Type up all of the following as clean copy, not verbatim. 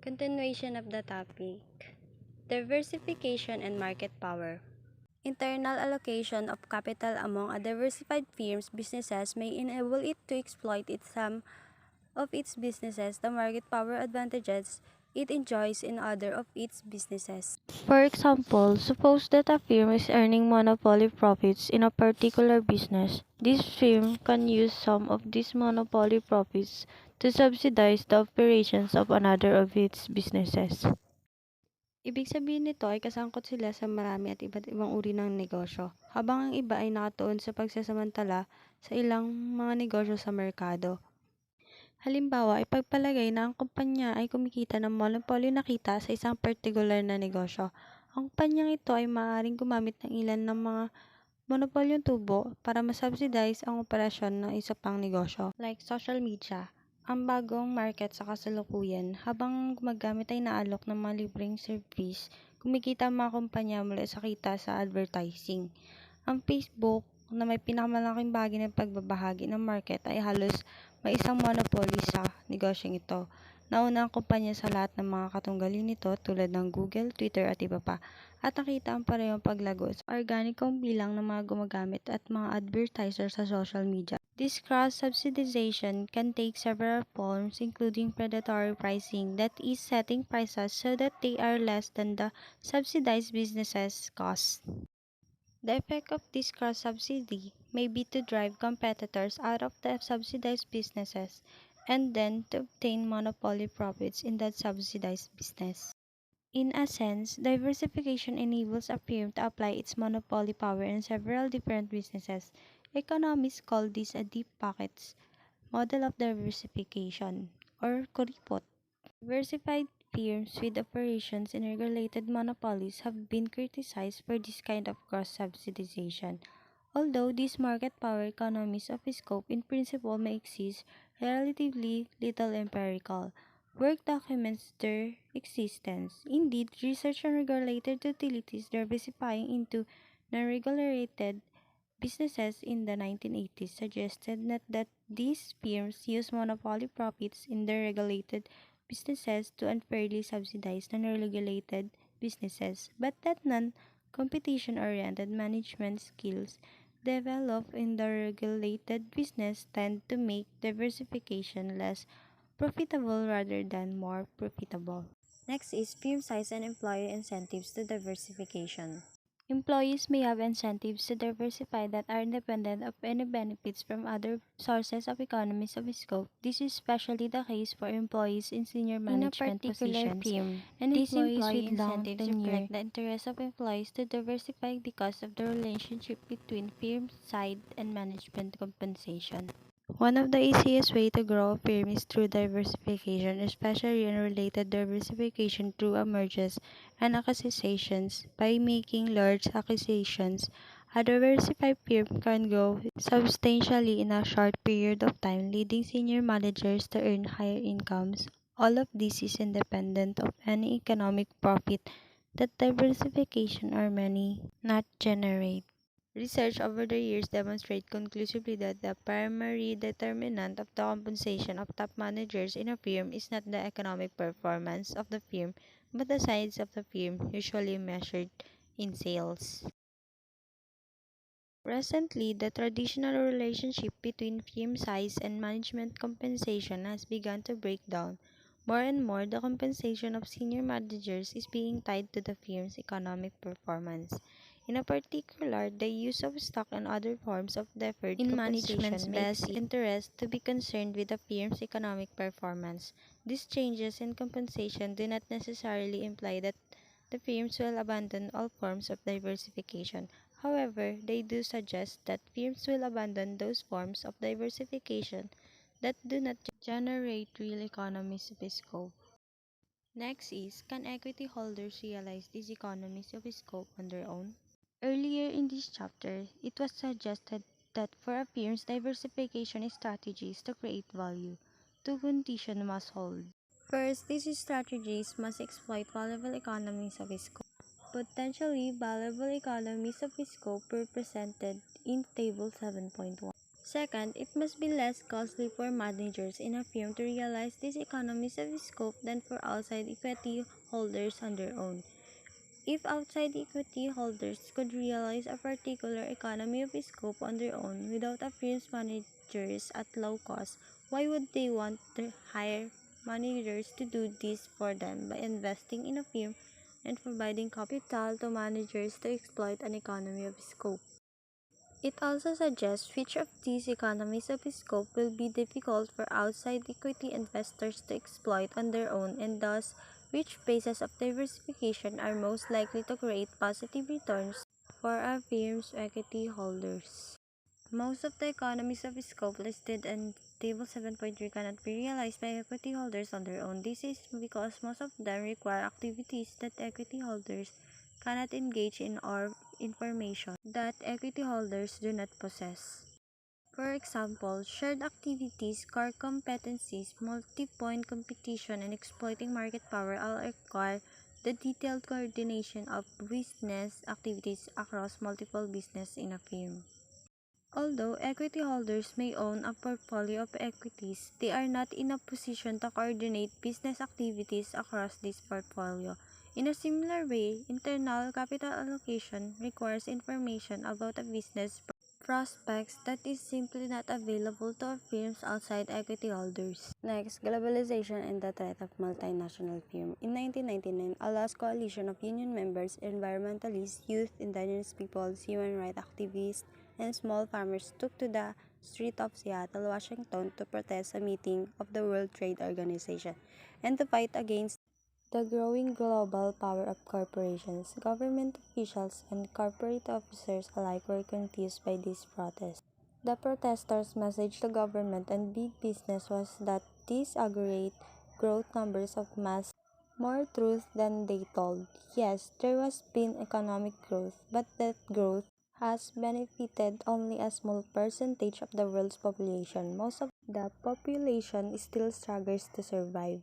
Continuation of the topic, diversification and market power. Internal allocation of capital among a diversified firm's businesses may enable it to exploit some of its businesses the market power advantages it enjoys in other of its businesses. For example, suppose that a firm is earning monopoly profits in a particular business. This firm can use some of these monopoly profits to subsidize the operations of another of its businesses. Ibig sabihin nito ay kasangkot sila sa marami at iba't ibang uri ng negosyo, habang ang iba ay nakatuon sa pagsasamantala sa ilang mga negosyo sa merkado. Halimbawa, ipagpalagay na ang kumpanya ay kumikita ng monopoly na kita sa isang particular na negosyo. Ang kumpanyang ito ay maaaring gumamit ng ilan ng mga monopolyong tubo para masubsidize ang operasyon ng isa pang negosyo, like social media, ang bagong market sa kasalukuyan. Habang gumagamit ay naalok ng mga libreng service, kumikita ang mga kumpanya mula sa kita sa advertising. Ang Facebook, na may pinakamalaking bahagi ng pagbabahagi ng market, ay halos may isang monopoly sa negosyong ito. Nauna ang kumpanya sa lahat ng mga katunggalin nito tulad ng Google, Twitter at iba pa. At nakita ang parehong paglago sa organikong bilang ng mga gumagamit at mga advertiser sa social media. This cross-subsidization can take several forms, including predatory pricing, that is, setting prices so that they are less than the subsidized business's cost. The effect of this cross-subsidy may be to drive competitors out of the subsidized businesses and then to obtain monopoly profits in that subsidized business. In a sense, diversification enables a firm to apply its monopoly power in several different businesses. Economists call this a deep pockets model of diversification, or kuripot. Diversified firms with operations in regulated monopolies have been criticized for this kind of cross-subsidization. Although these market power economies of scope in principle may exist, relatively little empirical work documents their existence. Indeed, research on regulated utilities diversifying into non-regulated businesses in the 1980s suggested that these firms use monopoly profits in their regulated businesses to unfairly subsidize non-regulated businesses, but that non-competition-oriented management skills developed in the regulated business tend to make diversification less profitable rather than more profitable. Next is firm size and employer incentives to diversification. Employees may have incentives to diversify that are independent of any benefits from other sources of economies of scope. This is especially the case for employees in senior management positions. Firm, And these employees employee with long incentives tenure reflect the interest of employees to diversify because of the relationship between firm side and management compensation. One of the easiest way to grow a firm is through diversification, especially unrelated diversification through mergers and acquisitions. By making large acquisitions, a diversified firm can grow substantially in a short period of time, leading senior managers to earn higher incomes. All of this is independent of any economic profit that diversification or money not generate. Research over the years demonstrates conclusively that the primary determinant of the compensation of top managers in a firm is not the economic performance of the firm, but the size of the firm, usually measured in sales. Recently, the traditional relationship between firm size and management compensation has begun to break down. More and more, the compensation of senior managers is being tied to the firm's economic performance. In particular, the use of stock and other forms of deferred in compensation management's makes best interest to be concerned with the firm's economic performance. These changes in compensation do not necessarily imply that the firms will abandon all forms of diversification. However, they do suggest that firms will abandon those forms of diversification that do not generate real economies of scope. Next is, can equity holders realize these economies of scope on their own? Earlier in this chapter, it was suggested that for a firm's diversification strategies to create value, two conditions must hold. First, these strategies must exploit valuable economies of scope. Potentially valuable economies of scope were presented in Table 7.1. Second, it must be less costly for managers in a firm to realize these economies of scope than for outside equity holders on their own. If outside equity holders could realize a particular economy of scope on their own without a firm's managers at low cost, why would they want to hire managers to do this for them by investing in a firm and providing capital to managers to exploit an economy of scope? It also suggests which of these economies of scope will be difficult for outside equity investors to exploit on their own, and thus which phases of diversification are most likely to create positive returns for a firm's equity holders. Most of the economies of scope listed in Table 7.3 cannot be realized by equity holders on their own. This is because most of them require activities that equity holders cannot engage in or information that equity holders do not possess. For example, shared activities, core competencies, multi-point competition, and exploiting market power all require the detailed coordination of business activities across multiple businesses in a firm. Although equity holders may own a portfolio of equities, they are not in a position to coordinate business activities across this portfolio. In a similar way, internal capital allocation requires information about a business prospects that is simply not available to firms outside equity holders. Next, globalization and the threat of multinational firms. In 1999, a lost coalition of union members, environmentalists, youth, indigenous peoples, human rights activists, and small farmers took to the streets of Seattle, Washington to protest a meeting of the World Trade Organization and to fight against the growing global power of corporations. Government officials and corporate officers alike were confused by these protests. The protesters' message to government and big business was that these aggregate growth numbers of mass more truth than they told. Yes, there has been economic growth, but that growth has benefited only a small percentage of the world's population. Most of the population still struggles to survive.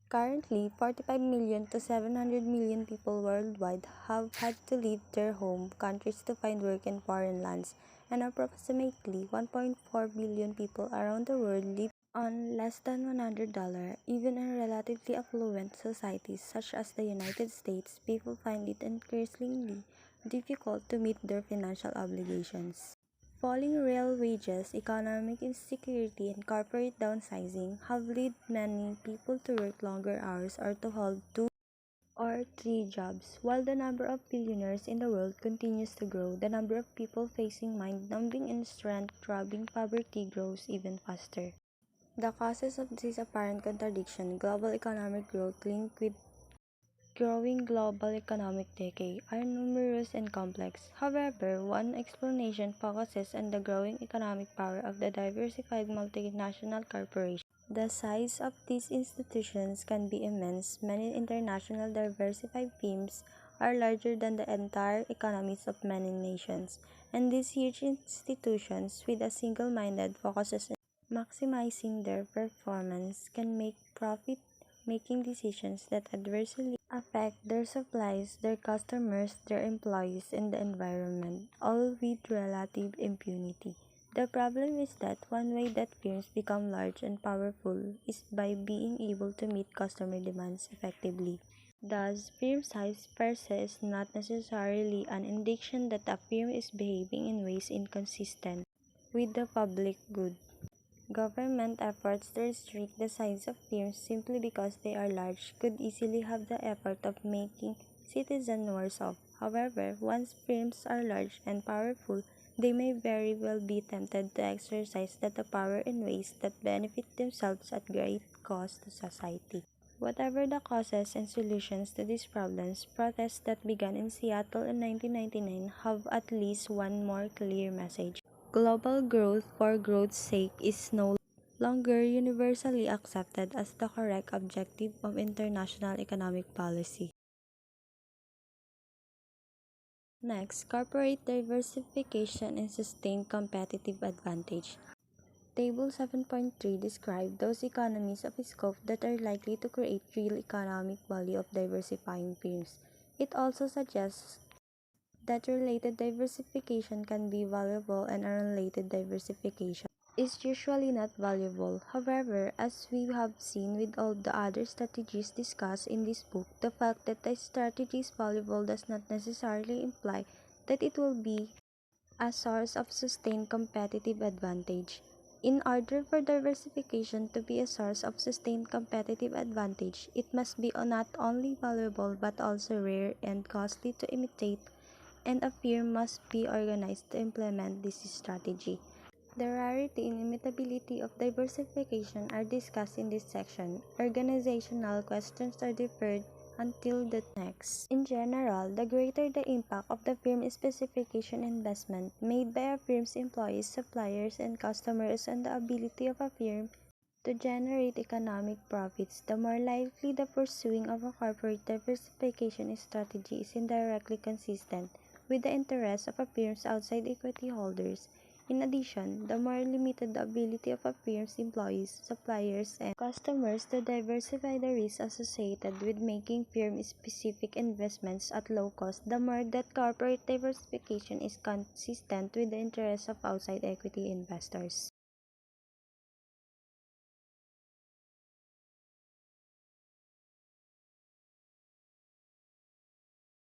Currently, 45 million to 700 million people worldwide have had to leave their home countries to find work in foreign lands, and approximately 1.4 billion people around the world live on less than $100. Even in relatively affluent societies such as the United States, people find it increasingly difficult to meet their financial obligations. Falling real wages, economic insecurity, and corporate downsizing have led many people to work longer hours or to hold two or three jobs. While the number of billionaires in the world continues to grow, the number of people facing mind-numbing and strength-robbing poverty grows even faster. The causes of this apparent contradiction, global economic growth linked with growing global economic decay, are numerous and complex. However, one explanation focuses on the growing economic power of the diversified multinational corporations. The size of these institutions can be immense. Many international diversified firms are larger than the entire economies of many nations, and these huge institutions, with a single-minded focus on maximizing their performance, can make profit-making decisions that adversely affect their suppliers, their customers, their employees, and the environment, all with relative impunity. The problem is that one way that firms become large and powerful is by being able to meet customer demands effectively. Thus, firm size per se is not necessarily an indication that a firm is behaving in ways inconsistent with the public good. Government efforts to restrict the size of firms simply because they are large could easily have the effect of making citizens worse off. However, once firms are large and powerful, they may very well be tempted to exercise that power in ways that benefit themselves at great cost to society. Whatever the causes and solutions to these problems, protests that began in Seattle in 1999 have at least one more clear message. Global growth for growth's sake is no longer universally accepted as the correct objective of international economic policy. Next, corporate diversification and sustained competitive advantage. Table 7.3 describes those economies of scope that are likely to create real economic value of diversifying firms. It also suggests that related diversification can be valuable and unrelated diversification is usually not valuable. However, as we have seen with all the other strategies discussed in this book, the fact that a strategy is valuable does not necessarily imply that it will be a source of sustained competitive advantage. In order for diversification to be a source of sustained competitive advantage, it must be not only valuable but also rare and costly to imitate, and a firm must be organized to implement this strategy. The rarity and imitability of diversification are discussed in this section. Organizational questions are deferred until the next. In general, the greater the impact of the firm's specification investment made by a firm's employees, suppliers, and customers on the ability of a firm to generate economic profits, the more likely the pursuing of a corporate diversification strategy is indirectly consistent with the interests of a firm's outside equity holders. In addition, the more limited the ability of a firm's employees, suppliers, and customers to diversify the risks associated with making firm-specific investments at low cost, the more that corporate diversification is consistent with the interests of outside equity investors.